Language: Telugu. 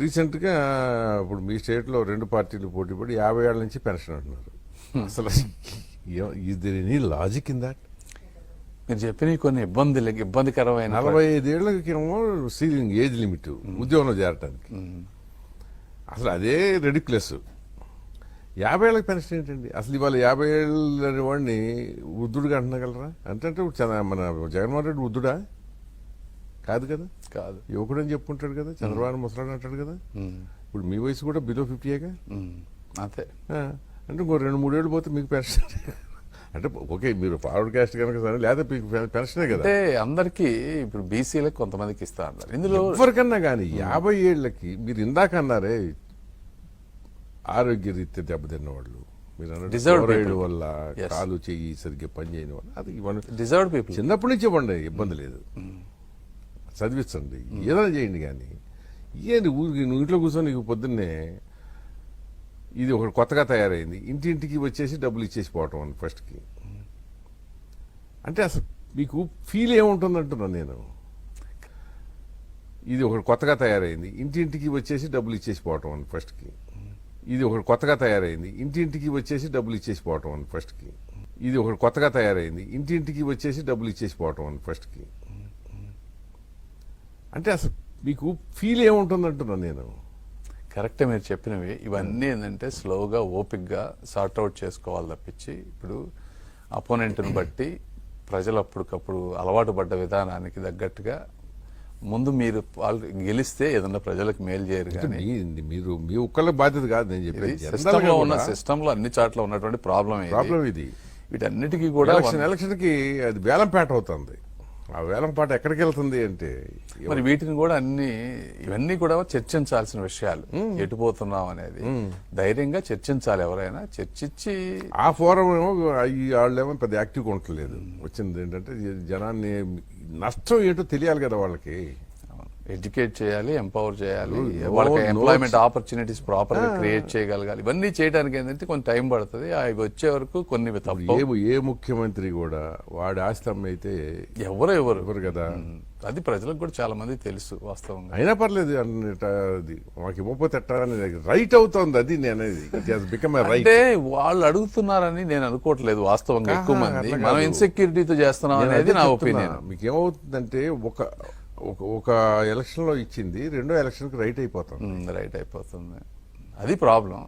రీసెంట్గా ఇప్పుడు మీ స్టేట్లో 2 పార్టీలు పోటీ పడి 50 ఏళ్ల నుంచి పెన్షన్ అంటున్నారు. అసలు is there any logic in that? మీరు చెప్పిన కొన్ని ఇబ్బందికరమైన 45 ఏళ్ళకేమో సీలింగ్ ఏజ్ లిమిట్ ఉద్యోగంలో చేరటానికి. అసలు అదే రెడిక్యులస్. 50 ఏళ్ళకి పెన్షన్ ఏంటండి? అసలు ఇవాళ 50 ఏళ్ళ వాడిని వృద్ధుడుగా అంటున్నగలరా? అంటే మన జగన్మోహన్ రెడ్డి వృద్ధుడా? కాదు కదా. కాదు, యువకుడని చెప్పుకుంటాడు కదా. చంద్రబాబు ముసలాడు అంటాడు కదా. ఇప్పుడు మీ వయసు కూడా బిలో 50ఏగా. అంతే. అంటే ఇంకో 2-3 ఏళ్ళు పోతే మీకు పెన్షన్. అంటే ఓకే, మీరు ఫార్వర్డ్ క్యాస్ట్ కనుక సరే, లేదా మీకు పెన్షనే కదా. అంటే అందరికి ఇప్పుడు బీసీలకు కొంతమందికి ఇస్తా అన్నారు. ఇందులో ఎవరికన్నా కానీ 50 ఏళ్ళకి మీరు ఇందాక అన్నారే ఆరోగ్య రీత్యా దెబ్బతిన్న వాళ్ళు, మీరు వల్ల కాలు చెయ్యి సరిగ్గా పని చేయని వాళ్ళు, అది డిజర్వ్డ్ పీపుల్ చిన్నప్పటి నుంచి ఇవ్వండి, ఇబ్బంది లేదు. చదివించండి, ఏదైనా చేయండి. కానీ ఏంటి ఊరికి నువ్వు ఇంట్లో కూర్చొని నీకు పొద్దున్నే ఇది ఒకటి కొత్తగా తయారైంది, ఇంటింటికి వచ్చేసి డబ్బులు ఇచ్చేసి పోవటం అని ఫస్ట్కి. అంటే అసలు మీకు ఫీల్ ఏముంటుంది అంటున్నాను నేను. ఇది ఒకటి కొత్తగా తయారైంది, ఇంటింటికి వచ్చేసి డబ్బులు ఇచ్చేసి పోవటం అని ఫస్ట్కి. ఇది ఒకటి కొత్తగా తయారైంది, ఇంటింటికి వచ్చేసి డబ్బులు ఇచ్చేసి పోవటం అని ఫస్ట్కి. ఇది ఒకటి కొత్తగా తయారైంది, ఇంటింటికి వచ్చేసి డబ్బులు ఇచ్చేసి పోవటం అని ఫస్ట్కి. అంటే అసలు మీకు ఫీల్ ఏముంటుంది అంటున్నాను నేను. కరెక్టే మీరు చెప్పినవి. ఇవన్నీ ఏంటంటే స్లోగా ఓపిక్గా సార్ట్అవుట్ చేసుకోవాలి తప్పించి, ఇప్పుడు అపోనెంట్ని బట్టి ప్రజలు అప్పటికప్పుడు అలవాటు పడ్డ విధానానికి తగ్గట్టుగా ముందు మీరు వాళ్ళు గెలిస్తే ఏదన్నా ప్రజలకు మేలు చేయరు. కానీ మీరు మీ ఒక్కళ్ళ బాధ్యత కాదు నేను చెప్పేది. సిస్టంలో ఉన్న సిస్టంలో అన్ని చోట్ల ఉన్నటువంటి ప్రాబ్లం ఇది. వీటన్నిటికీ కూడా ఎలక్షన్కి అది వేలంపేట అవుతుంది. ఆ వేలంపాట ఎక్కడికి వెళ్తుంది అంటే మరి వీటిని కూడా ఇవన్నీ కూడా చర్చించాల్సిన విషయాలు. ఎటుపోతున్నాం అనేది ధైర్యంగా చర్చించాలి. ఎవరైనా చర్చించి ఆ ఫోరం ఏమో వాళ్ళేమో పెద్ద యాక్టివ్గా ఉండలేదు. వచ్చింది ఏంటంటే జనాన్ని నష్టం ఏంటో తెలియాలి కదా వాళ్ళకి. ఎడ్యుకేట్ చేయాలి, ఎంపవర్ చేయాలి, వాళ్ళకి ఎంప్లాయ్మెంట్ ఆపర్చునిటీస్ ప్రాపర్ గా క్రియేట్ చేయగలగాలి. ఇవన్నీ చేయడానికి ఏంటంటే కొంచెం టైం పడుతుంది. అవి వచ్చే వరకు కొన్ని తప్పవు. ఏ ముఖ్యమంత్రి కూడా వాడి ఆస్తి అమ్మైతే ఎవరు కదా. అది ప్రజలకు కూడా చాలా మంది తెలుసు వాస్తవంగా. అయినా పర్లేదు అది మాకు ఇవ్వకపోతే రైట్ అవుతుంది. అది నేను అంటే వాళ్ళు అడుగుతున్నారని నేను అనుకోవట్లేదు. వాస్తవంగా ఎక్కువ మంది మనం ఇన్సెక్యూరిటీతో చేస్తున్నాం అనేది నా ఒపీనియన్. మీకు ఏమవుతుందంటే ఒక ఎలక్షన్ లో ఇచ్చింది రెండో ఎలక్షన్ కి రైట్ అయిపోతుంది. అది ప్రాబ్లం.